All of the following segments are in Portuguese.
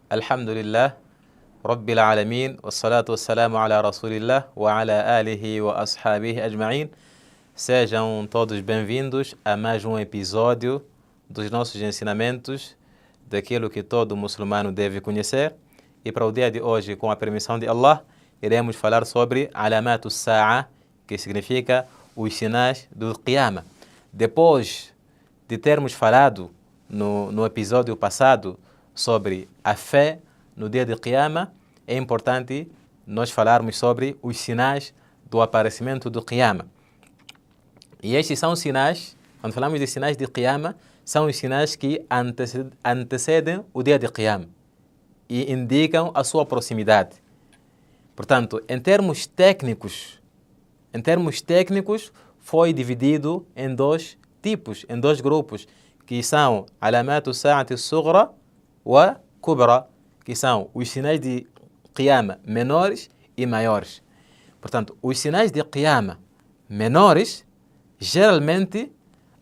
Alhamdulillah, Rabbil Alamin, wassalatu wassalamu ala Rasulillah wa ala alihi wa ashabihi ajma'in. Sejam todos bem-vindos a mais um episódio dos nossos ensinamentos daquilo que todo muçulmano deve conhecer. E para o dia de hoje, com a permissão de Allah, iremos falar sobre Alamatu Sa'a, que significa os sinais do Qiyama. Depois de termos falado no episódio passado sobre a fé no dia de Qiyama, é importante nós falarmos sobre os sinais do aparecimento do Qiyama. E estes são os sinais, quando falamos de sinais de Qiyama, são os sinais que antecedem o dia de Qiyama e indicam a sua proximidade. Portanto, em termos técnicos, foi dividido em dois tipos, em dois grupos, que são Alamatu Sa'ati Sughra wa Kubra, que são os sinais de Qiyama menores e maiores. Portanto, os sinais de Qiyama menores geralmente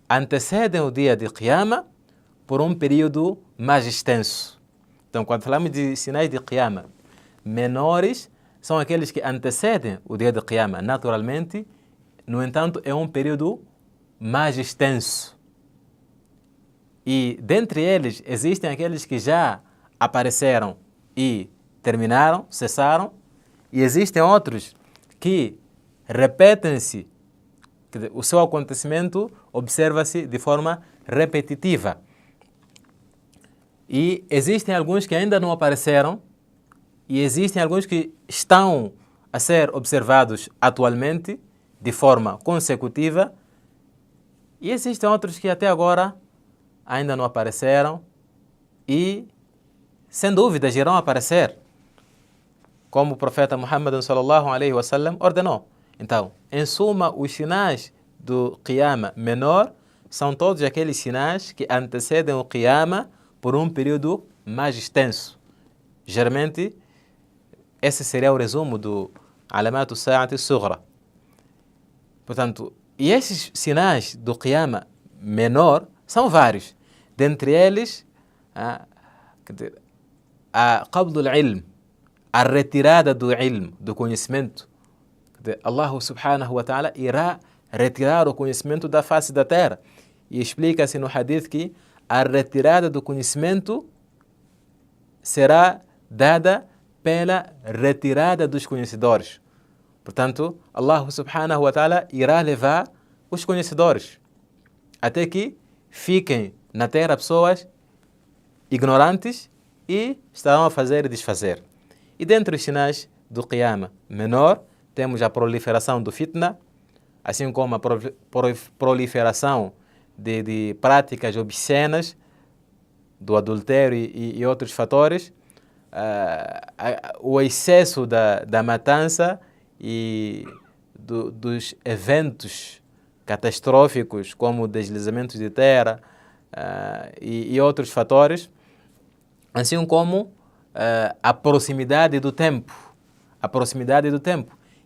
antecedem o dia de Qiyama por um período mais extenso. Então, quando falamos de sinais de Qiyama menores, são aqueles que antecedem o dia de Qiyama naturalmente, no entanto, é um período mais extenso. E dentre eles existem aqueles que já apareceram e terminaram, cessaram, e existem outros que repetem-se, o seu acontecimento observa-se de forma repetitiva. E existem alguns que ainda não apareceram, e existem alguns que estão a ser observados atualmente de forma consecutiva, e existem outros que até agora ainda não apareceram e, sem dúvida, irão aparecer, como o profeta Muhammad sallallahu alaihi wasallam ordenou. Então, em suma, os sinais do Qiyama menor são todos aqueles sinais que antecedem o Qiyama por um período mais extenso. Geralmente, esse seria o resumo do Alamatu Sa'ati Sughra. Portanto, e esses sinais do Qiyama menor são vários. Dentre eles, a Qabdul Ilm, a retirada do ilm, do conhecimento. Allah subhanahu wa ta'ala irá retirar o conhecimento da face da terra. E explica-se no hadith que a retirada do conhecimento será dada pela retirada dos conhecedores. Portanto, Allah subhanahu wa ta'ala irá levar os conhecedores até que fiquem na terra pessoas ignorantes e estarão a fazer e desfazer. E dentre os sinais do Qiyama menor, temos a proliferação do fitna, assim como a proliferação de práticas obscenas, do adultério e outros fatores, o excesso da matança e dos eventos catastróficos, como deslizamentos de terra e outros fatores, assim como a proximidade do tempo.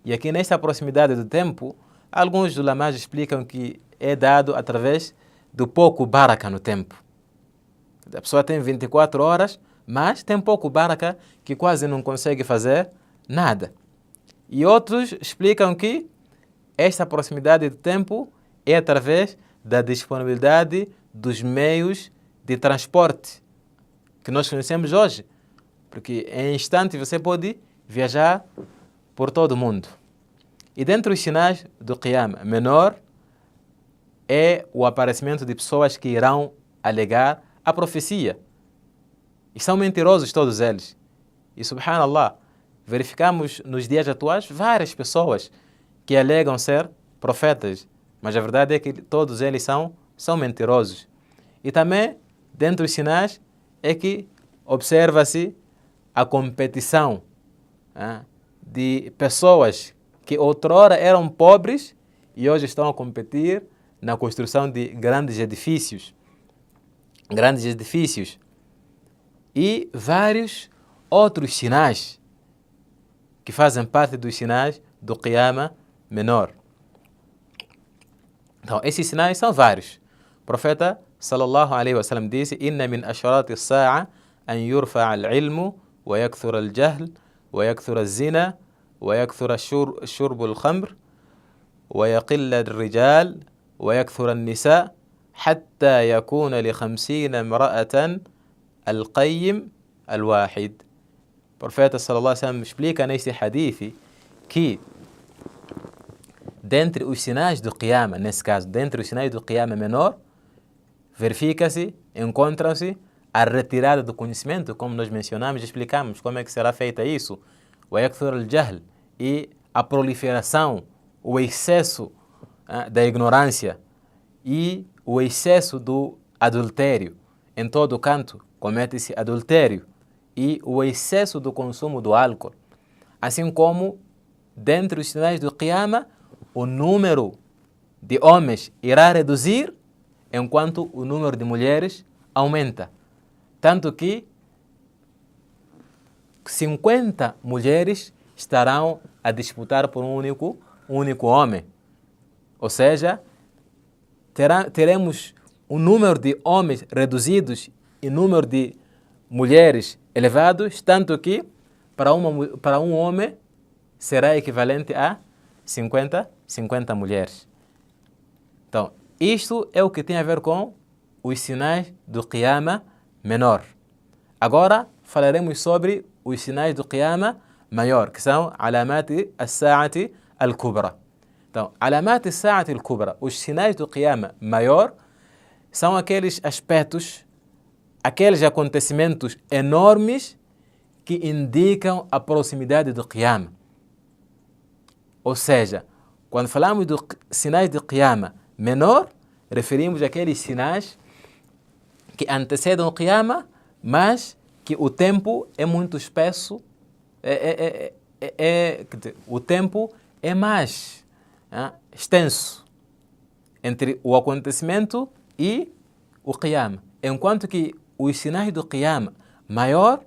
E aqui nesta proximidade do tempo, alguns ulamás explicam que é dado através do pouco baraka no tempo. A pessoa tem 24 horas, mas tem pouco baraka que quase não consegue fazer nada. E outros explicam que esta proximidade do tempo é através da disponibilidade dos meios de transporte que nós conhecemos hoje. Porque em instante você pode viajar por todo o mundo. E dentre os sinais do Qiyama menor é o aparecimento de pessoas que irão alegar a profecia. E são mentirosos todos eles. E subhanallah, verificamos nos dias atuais várias pessoas que alegam ser profetas, mas a verdade é que todos eles são mentirosos. E também, dentre os sinais, é que observa-se a competição de pessoas que outrora eram pobres e hoje estão a competir na construção de grandes edifícios. E vários outros sinais que fazem parte dos sinais do Qiyama menor. Então, esses sinais são vários. O profeta sallallahu alaihi wasallam disse: "Inna min asharati as-sa'a أن يرفع العلم ويكثر الجهل ويكثر الزنا ويكثر شرب الخمر ويقل الرجال ويكثر النساء حتى يكون ل50 امرأة القيم الواحد. Profeta sallallahu alaihi wasallam explica neste hadith que dentre os sinais do Qiyama, nesse caso, dentre os sinais do Qiyama menor, verifica-se, encontra-se a retirada do conhecimento, como nós mencionamos e explicamos como é que será feita isso, o yakthur al-jahl, e a proliferação, o excesso da ignorância e o excesso do adultério. Em todo canto comete-se adultério e o excesso do consumo do álcool. Assim como, dentre os sinais do Qiyama, o número de homens irá reduzir, enquanto o número de mulheres aumenta. Tanto que 50 mulheres estarão a disputar por um único homem. Ou seja, teremos um número de homens reduzidos e número de mulheres elevados, tanto que para um homem será equivalente a 50 mulheres. Então, isto é o que tem a ver com os sinais do Qiyama menor. Agora falaremos sobre os sinais do Qiyama maior, que são Alamat as-Sa'ati al-Kubra. Então, Alamat as-Sa'ati al-Kubra, os sinais do Qiyama maior, são aqueles aspectos, aqueles acontecimentos enormes que indicam a proximidade do Qiyama. Ou seja, quando falamos dos sinais do Qiyama menor, referimos àqueles sinais que antecedem o Qiyama, mas que o tempo é muito espesso, o tempo é mais extenso entre o acontecimento e o Qiyama. Enquanto que os sinais do Qiyama maior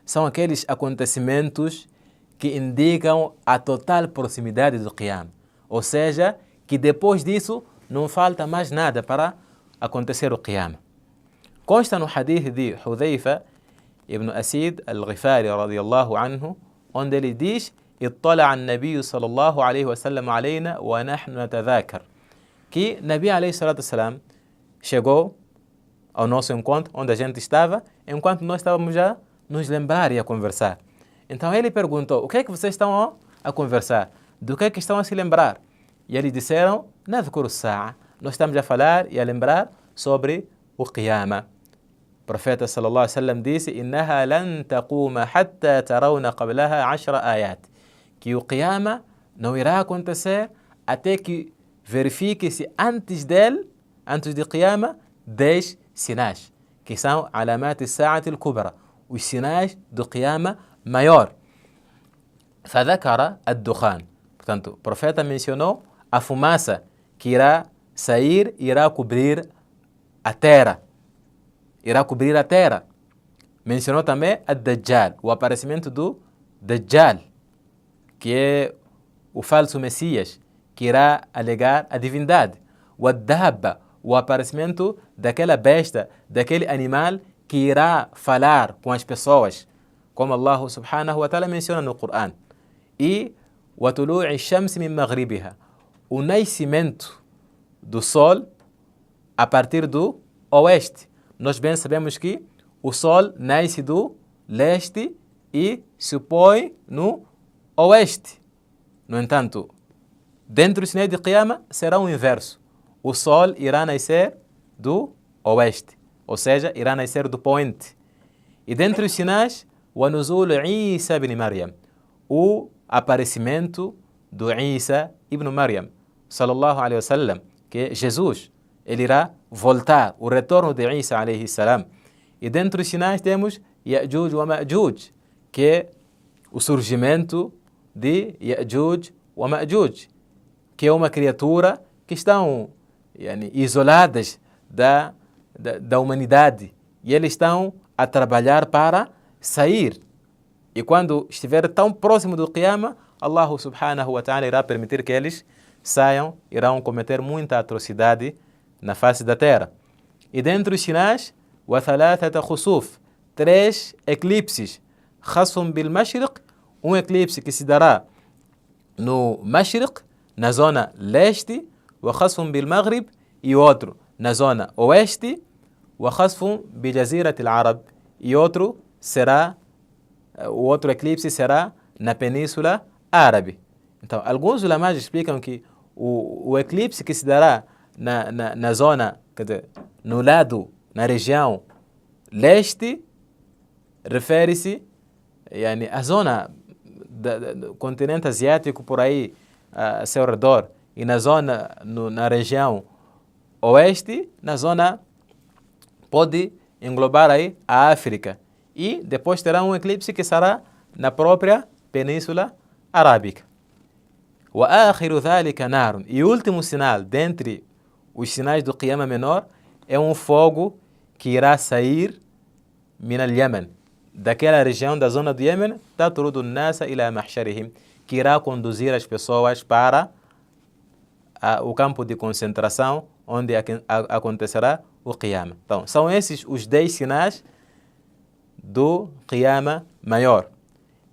são aqueles acontecimentos que indicam a total proximidade do Qiyama. Ou seja, que depois disso não falta mais nada para acontecer o Qiyama. Consta no hadith de Hudhaifa ibn Asid al-Ghifari radiyallahu anhu, onde ele diz: اطلع النبي صلى الله عليه وسلم علينا ونحن نتذاكر, que Nabi alayhi salatu wasalam chegou ao nosso encontro, onde a gente estava, enquanto nós estávamos a nos lembrar e a conversar. Então ele perguntou: o que é que vocês estão a conversar? Do que é que estão a se lembrar? E eles disseram: nadhkuru as-sa'a, nós estamos a falar e a lembrar sobre o Qiyama. O profeta sallallahu alaihi wasallam disse: innaha lan taquma hatta tarawna qablaha 10 ayat, que o Qiyama não irá acontecer até que verifique-se antes de Qiyama 10 sinais, que são Alamat as-Sa'ati al-Kubra, os sinais do Qiyama maior. فذكر الدخان, portanto, o profeta mencionou a fumaça que irá sair e irá cobrir a terra. Mencionou também a Dajjal, o aparecimento do Dajjal, que é o falso Messias, que irá alegar a divindade. O Ad-Dabba, o aparecimento daquela besta, daquele animal que irá falar com as pessoas, como Allah subhanahu wa ta'ala menciona no Coran. E o tulu'i shams min maghribiha, o nascimento do sol a partir do oeste. Nós bem sabemos que o sol nasce do leste e se põe no oeste. No entanto, dentro do sinal de Qiyama será o inverso. O sol irá nascer do oeste, ou seja, irá nascer do poente. E dentro dos sinais, o nuzul Isa ibn Maryam, o aparecimento do Isa ibn Maryam, sallallahu alaihi wasallam, que é Jesus, ele irá voltar, o retorno de Isa alaihi salam. E dentro dos sinais temos Ya'juj wa Ma'juj, que é o surgimento de Ya'juj wa Ma'juj, que é uma criatura que estão isoladas da humanidade, e eles estão a trabalhar para sair. E quando estiver tão próximo do Qiyama, Allah subhanahu wa ta'ala irá permitir que eles saiam, irão cometer muita atrocidade na face da terra. E dentro dos sinais, wa thalathata khusuf, 3 eclipses. خسف بالمشرق, um eclipse que se dará no Mashriq, na zona leste, وخسف بالمغرب, e outro na zona oeste, وخسف بجزيرة العرب, e outro eclipse será na Península Árabe. Então, alguns ulamás explicam que o eclipse que se dará na zona, quer dizer, no lado, na região leste, refere-se à zona do continente asiático por aí a seu redor, e na zona, na região oeste, na zona pode englobar aí a África, e depois terá um eclipse que será na própria Península Arábica. وآخر ذلك نار, e o último sinal dentre os sinais do Qiyamah menor é um fogo que irá sair من اليمن, daquela região da zona do Iêmen, تطرد الناس إلى محشرهم, que irá conduzir as pessoas para o campo de concentração onde acontecerá o Qiyamah. Então, são esses os 10 sinais do Qiyamah maior.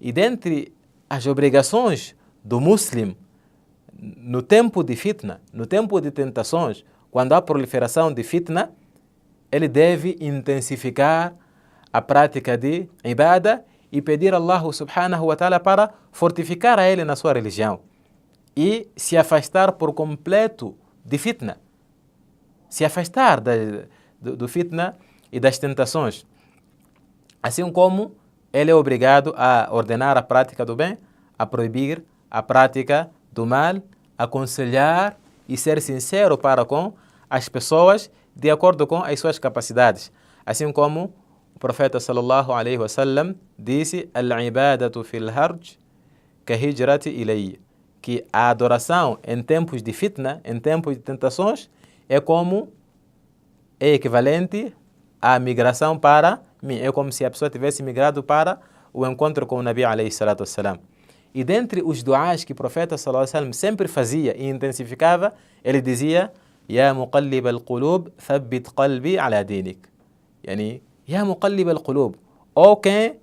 E dentre as obrigações do muslim no tempo de fitna, no tempo de tentações, quando há proliferação de fitna, ele deve intensificar a prática de ibadah e pedir a Allah subhanahu wa ta'ala para fortificar a ele na sua religião e se afastar por completo de fitna, se afastar do fitna e das tentações, assim como ele é obrigado a ordenar a prática do bem, a proibir a prática do mal, aconselhar e ser sincero para com as pessoas de acordo com as suas capacidades, assim como o profeta sallallahu alaihi wasallam disse: al-ibadatu fil harj ka hijrati ilayya, que a adoração em tempos de fitna, em tempos de tentações, é equivalente à migração para mim, é como se a pessoa tivesse migrado para o encontro com o Nabi alayhi salatu wassalam. E dentre os duás que o profeta sallallahu alaihi wasallam sempre fazia e intensificava, ele dizia: Ya muqallib al-qulub, thabbit qalbi ala dinik. Yani, Ya muqallib al-qulub, ou quem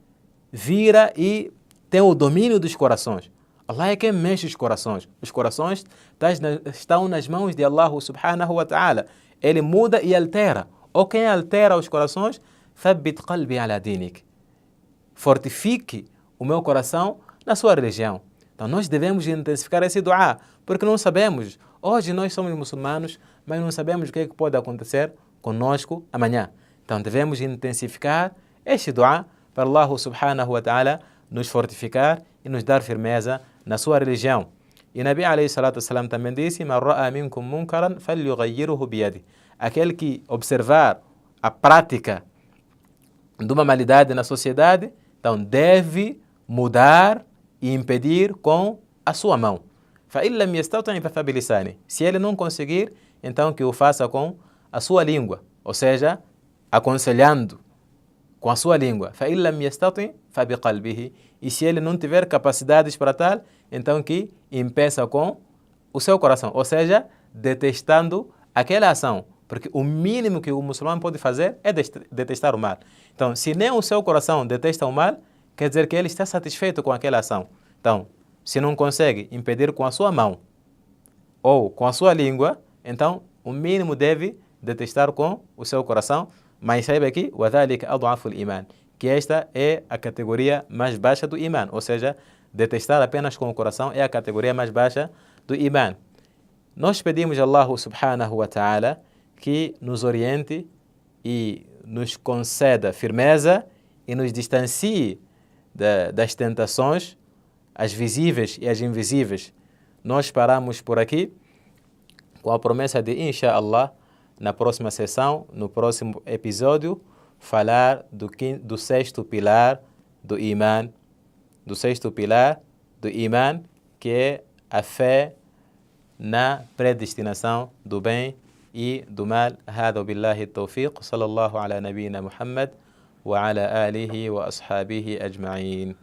vira e tem o domínio dos corações. Allah é quem mexe os corações. Os corações estão nas mãos de Allah subhanahu wa ta'ala. Ele muda e altera. Ou quem altera os corações, thabbit qalbi ala dinik. Fortifique o meu coração na sua religião. Então nós devemos intensificar esse dua, porque não sabemos, hoje nós somos muçulmanos, mas não sabemos o que pode acontecer conosco amanhã. Então devemos intensificar este dua para Allah subhanahu wa ta'ala nos fortificar e nos dar firmeza na sua religião. E Nabi alayhi salatu wassalam também disse: Man ra'a minkum munkaran falyughayyirhu biyadi. Aquele que observar a prática de uma malidade na sociedade, então deve mudar e impedir com a sua mão. Se ele não conseguir, então que o faça com a sua língua, ou seja, aconselhando com a sua língua. E se ele não tiver capacidades para tal, então que impeça com o seu coração, ou seja, detestando aquela ação, porque o mínimo que o muçulmano pode fazer é detestar o mal. Então, se nem o seu coração detesta o mal, quer dizer que ele está satisfeito com aquela ação. Então, se não consegue impedir com a sua mão ou com a sua língua, então o mínimo deve detestar com o seu coração. Mas saiba aqui, وَذَلِكَ أَضْعَفُ الْإِيمَانِ, que esta é a categoria mais baixa do iman, ou seja, detestar apenas com o coração é a categoria mais baixa do iman. Nós pedimos a Allah subhanahu wa ta'ala que nos oriente e nos conceda firmeza e nos distancie das tentações, as visíveis e as invisíveis. Nós paramos por aqui com a promessa de, inshallah, na próxima sessão, no próximo episódio, falar do sexto pilar do iman, que é a fé na predestinação do bem e do mal. هذا بالله التوفيق صلى الله على نبينا محمد وعلى آله وأصحابه أجمعين.